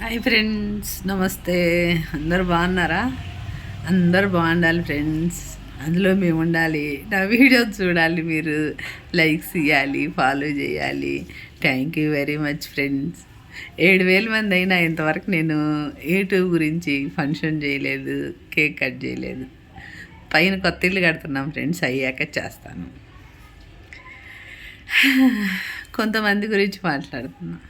Hi friends, నమస్తే. అందరు బాగున్నారా? అందరు బాగుండాలి ఫ్రెండ్స్. అందులో మేము ఉండాలి. నా వీడియోస్ చూడాలి, మీరు లైక్స్ ఇవ్వాలి, ఫాలో చేయాలి. Thank you very much friends. 7,000 మంది అయినా ఇంతవరకు నేను యూట్యూబ్ గురించి ఫంక్షన్ చేయలేదు, కేక్ కట్ చేయలేదు. పైన కొత్త ఇల్లు కడుతున్నాం ఫ్రెండ్స్, అయ్యాక చేస్తాను. కొంతమంది గురించి మాట్లాడుతున్నాం.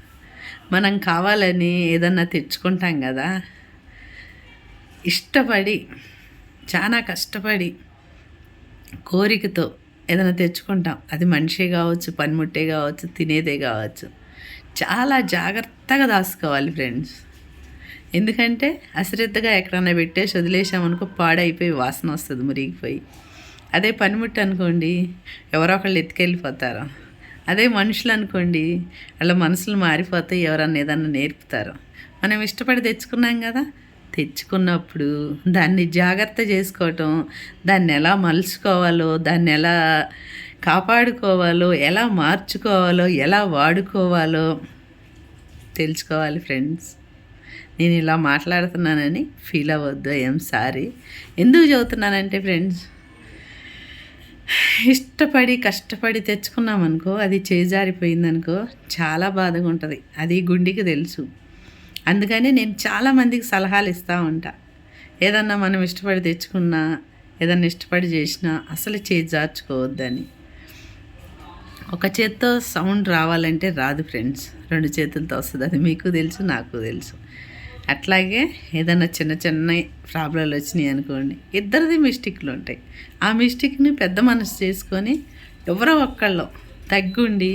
మనం కావాలని ఏదన్నా తెచ్చుకుంటాం కదా, ఇష్టపడి చాలా కష్టపడి కోరికతో ఏదైనా తెచ్చుకుంటాం. అది మనిషే కావచ్చు, పనిముట్టే కావచ్చు, తినేదే కావచ్చు. చాలా జాగ్రత్తగా దాచుకోవాలి ఫ్రెండ్స్. ఎందుకంటే అశ్రద్ధగా ఎక్కడన్నా పెట్టేసి వదిలేసామనుకో పాడైపోయి వాసన వస్తుంది, మురిగిపోయి. అదే పనిముట్టు అనుకోండి, ఎవరో ఒకళ్ళు ఎత్తుకెళ్ళిపోతారు. అదే మనుషులు అనుకోండి, వాళ్ళ మనసులు మారిపోతాయి, ఎవరన్నా ఏదన్నా నేర్పుతారు. మనం ఇష్టపడి తెచ్చుకున్నాం కదా, తెచ్చుకున్నప్పుడు దాన్ని జాగ్రత్త చేసుకోవటం, దాన్ని ఎలా మలుచుకోవాలో, దాన్ని ఎలా కాపాడుకోవాలో, ఎలా మార్చుకోవాలో, ఎలా వాడుకోవాలో తెలుసుకోవాలి ఫ్రెండ్స్. నేను ఇలా మాట్లాడుతున్నానని ఫీల్ అవ్వద్దు, ఐఎమ్ సారీ. ఎందుకు చదువుతున్నానంటే ఫ్రెండ్స్, ఇష్టపడి కష్టపడి తెచ్చుకున్నామనుకో, అది చేజారిపోయిందనుకో చాలా బాధగా ఉంటుంది. అది గుండెకి తెలుసు. అందుకని నేను చాలామందికి సలహాలు ఇస్తూ ఉంటా. ఏదన్నా మనం ఇష్టపడి తెచ్చుకున్నా, ఏదన్నా ఇష్టపడి చేసినా అసలు చేజార్చుకోవద్దని. ఒక చేత్తో సౌండ్ రావాలంటే రాదు ఫ్రెండ్స్, 2 చేతులతో వస్తుంది. అది మీకు తెలుసు, నాకు తెలుసు. అట్లాగే ఏదైనా చిన్న చిన్న ప్రాబ్లంలు వచ్చినాయి అనుకోండి, ఇద్దరిది మిస్టేక్లు ఉంటాయి. ఆ మిస్టేక్ని పెద్ద మనసు చేసుకొని ఎవరో ఒక్కళ్ళు తగ్గుండి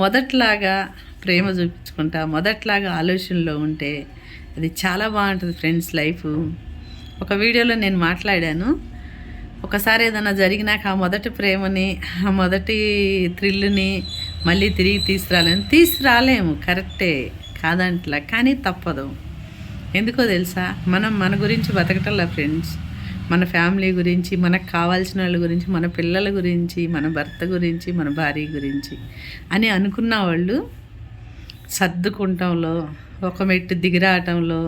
మొదట్లాగా ప్రేమ చూపించుకుంటా, మొదట్లాగా ఆలోచనలో ఉంటే అది చాలా బాగుంటుంది ఫ్రెండ్స్ లైఫ్. ఒక వీడియోలో నేను మాట్లాడాను, ఒకసారి ఏదైనా జరిగినాక ఆ మొదటి ప్రేమని, ఆ మొదటి థ్రిల్ని మళ్ళీ తిరిగి తీసుకురాలేము, కరెక్టే కాదంట్లా, కానీ తప్పదు. ఎందుకో తెలుసా, మనం మన గురించి బతకటంలా ఫ్రెండ్స్. మన ఫ్యామిలీ గురించి, మనకు కావాల్సిన వాళ్ళ గురించి, మన పిల్లల గురించి, మన భర్త గురించి, మన భార్య గురించి అని అనుకున్న వాళ్ళు సర్దుకుంటంలో, ఒక మెట్టు దిగిరాటంలో,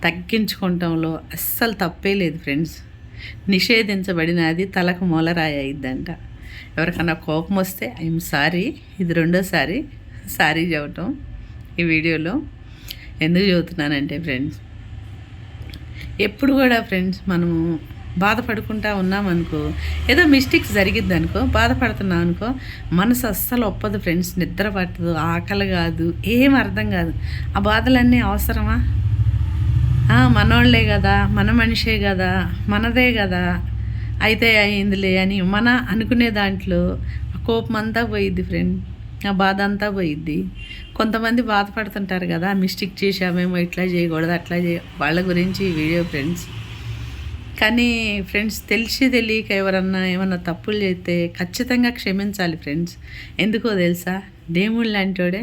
తగ్గించుకుంటంలో అస్సలు తప్పే లేదు ఫ్రెండ్స్. నిషేధించబడినది తలకు మూలరాయి అయిద్దంట. ఎవరికన్నా కోపం వస్తే ఐఎమ్ సారీ, ఇది 2వ సారీ చెప్పటం ఈ వీడియోలో. ఎందుకు చదువుతున్నానంటే ఫ్రెండ్స్, ఎప్పుడు కూడా ఫ్రెండ్స్ మనము బాధపడుకుంటా ఉన్నామనుకో, ఏదో మిస్టేక్స్ జరిగిద్ది అనుకో, బాధపడుతున్నాం అనుకో, మనసు అస్సలు ఒప్పదు ఫ్రెండ్స్. నిద్ర పట్టదు, ఆకలి కాదు, ఏం అర్థం కాదు. ఆ బాధలన్నీ అవసరమా? మనోళ్ళే కదా, మన మనిషే కదా, మనదే కదా, అయితే అయిందిలే అని మన అనుకునే దాంట్లో ఆ కోపం అంతా పోయిద్ది ఫ్రెండ్, ఆ బాధ అంతా పోయిద్ది. కొంతమంది బాధపడుతుంటారు కదా, మిస్టేక్ చేసామేమో, ఇట్లా చేయకూడదు, అట్లా వాళ్ళ గురించి వీడియో ఫ్రెండ్స్. కానీ ఫ్రెండ్స్, తెలిసి తెలియక ఎవరన్నా ఏమన్నా తప్పులు చేస్తే ఖచ్చితంగా క్షమించాలి ఫ్రెండ్స్. ఎందుకో తెలుసా, దేవుళ్ళు లాంటోడే.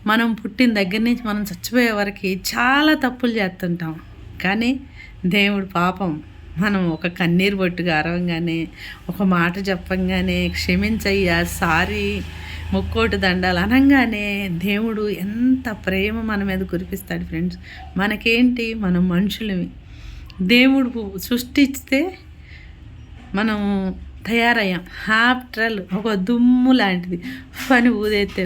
మనం పుట్టిన దగ్గర నుంచి మనం చచ్చిపోయే వరకు చాలా తప్పులు చేస్తుంటాం. కానీ దేవుడు పాపం, మనం ఒక కన్నీరు బొట్టుగా అరవంగానే, ఒక మాట చెప్పంగానే, క్షమించయ్యా, సారీ, ముక్కోటి దండాలు అనగానే దేవుడు ఎంత ప్రేమ మన మీద కురిపిస్తాడు ఫ్రెండ్స్. మనకేంటి, మనం మనుషులమి. దేవుడు సృష్టిస్తే మనం తయారయ్యాం. ఆఫ్టర్ ఒక దుమ్ము లాంటిది పని ఊదైతే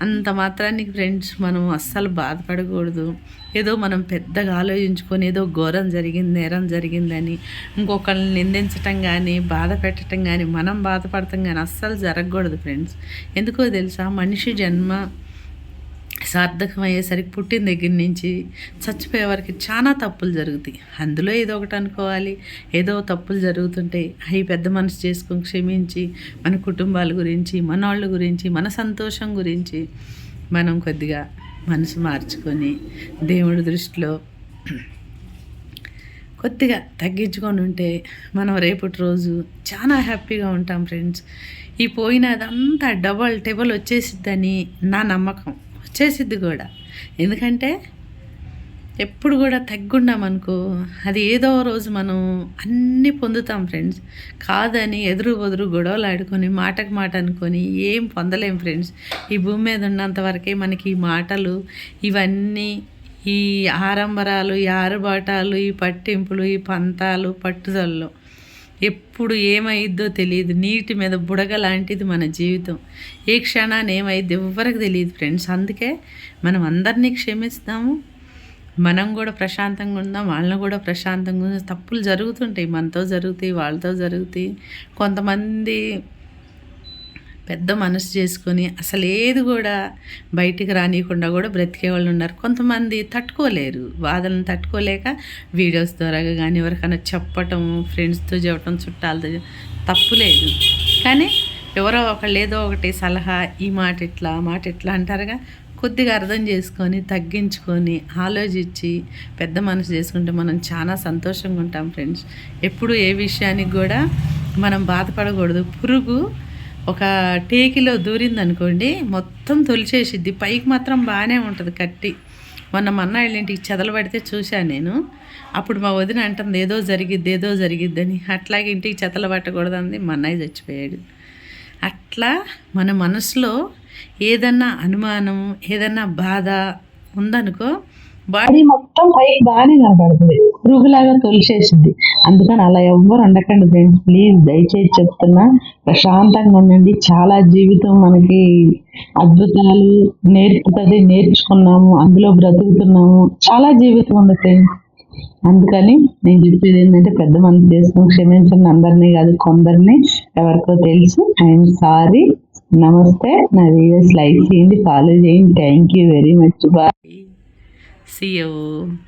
అంత మాత్రానికి ఫ్రెండ్స్ మనం అస్సలు బాధపడకూడదు. ఏదో మనం పెద్దగా ఆలోచించుకొని ఏదో ఘోరం జరిగింది, నేరం జరిగిందని ఇంకొకరిని నిందించటం కానీ, బాధ పెట్టడం కానీ, మనం బాధపడటం కానీ అస్సలు జరగకూడదు ఫ్రెండ్స్. ఎందుకో తెలుసా, మనిషి జన్మ సార్థకం అయ్యేసరికి పుట్టిన దగ్గర నుంచి చచ్చిపోయే వరకు చాలా తప్పులు జరుగుతాయి. అందులో ఏదో ఒకటి అనుకోవాలి, ఏదో తప్పులు జరుగుతుంటాయి. అవి పెద్ద మనసు చేసుకొని క్షమించి, మన కుటుంబాల గురించి, మన వాళ్ళ గురించి, మన సంతోషం గురించి మనం కొద్దిగా మనసు మార్చుకొని దేవుడి దృష్టిలో కొద్దిగా తగ్గించుకొని ఉంటే మనం రేపటి రోజు చాలా హ్యాపీగా ఉంటాం ఫ్రెండ్స్. ఈ పోయినదంతా డబల్ టేబుల్ వచ్చేసిద్దని నా నమ్మకం, వచ్చేసిద్ది కూడా. ఎందుకంటే ఎప్పుడు కూడా తగ్గున్నామనుకో, అది ఏదో రోజు మనం అన్నీ పొందుతాం ఫ్రెండ్స్. కాదని ఎదురు బదురు గొడవలు ఆడుకొని, మాటకు మాట అనుకొని ఏం పొందలేం ఫ్రెండ్స్. ఈ భూమి మీద ఉన్నంతవరకే మనకి ఈ మాటలు, ఇవన్నీ ఈ ఆరంభరాలు, ఈ ఆరుబాటాలు, ఈ పట్టింపులు, ఈ పంతాలు, పట్టుదలలో ఎప్పుడు ఏమైద్దో తెలియదు. నీటి మీద బుడగ లాంటిది మన జీవితం. ఏ క్షణాన్ని ఏమైద్ది ఎవ్వరికి తెలియదు ఫ్రెండ్స్. అందుకే మనం అందరినీ క్షమిస్తాము, మనం కూడా ప్రశాంతంగా ఉందాం, వాళ్ళని కూడా ప్రశాంతంగా ఉందాం. తప్పులు జరుగుతుంటాయి, మనతో జరుగుతాయి, వాళ్ళతో జరుగుతాయి. కొంతమంది పెద్ద మనసు చేసుకొని అసలు ఏది కూడా బయటికి రానియకుండా కూడా బ్రతికే వాళ్ళు ఉన్నారు. కొంతమంది తట్టుకోలేరు, బాధలను తట్టుకోలేక వీడియోస్ ద్వారా కానీ ఎవరికైనా చెప్పటం, ఫ్రెండ్స్తో చెప్పటం, చుట్టాలతో తప్పులేదు. కానీ ఎవరో ఒకళ్ళు ఏదో ఒకటి సలహా, ఈ మాట ఇట్లా ఆ మాట ఇట్లా అంటారుగా, కొద్దిగా అర్థం చేసుకొని తగ్గించుకొని ఆలోచించి పెద్ద మనసు చేసుకుంటే మనం చాలా సంతోషంగా ఉంటాం ఫ్రెండ్స్. ఎప్పుడు ఏ విషయానికి కూడా మనం బాధపడకూడదు. పురుగు ఒక టేకిలో దూరిందనుకోండి, మొత్తం తొలిచేసిద్ది, పైకి మాత్రం బాగానే ఉంటుంది కట్టి. మొన్న మా అన్న ఇంటికి చెదలు పడితే చూశాను నేను. అప్పుడు మా వదిన అంటుంది ఏదో జరిగిద్దని. అట్లాగే ఇంటికి చెదలు పట్టకూడదంది, మా అన్నయ్య చచ్చిపోయాడు. అట్లా మన మనసులో ఏదన్నా అనుమానం, ఏదన్నా బాధ ఉందనుకో, బాడీ మొత్తం పైకి బాగానే కనపడుతుంది, పురుగులాగా తొలిచేసింది. అందుకని అలా ఎవ్వరు ఉండకండి ఫ్రెండ్స్, ప్లీజ్ దయచేసి చెప్తున్నా, ప్రశాంతంగా ఉండండి. చాలా జీవితం మనకి అద్భుతాలు నేర్పుతుంది, నేర్చుకున్నాము, అందులో బ్రతుకుతున్నాము, చాలా జీవితం ఉంది ఫ్రెండ్స్. అందుకని నేను చెప్పేది ఏంటంటే పెద్ద మనసు చేసుకుని క్షమించండి. అందరినీ కాదు, కొందరిని, ఎవరికో తెలుసు. I'm sorry. నమస్తే. నా వీడియోస్ లైక్ చేయండి, ఫాలో చేయండి. Thank you very much. Bye. See you.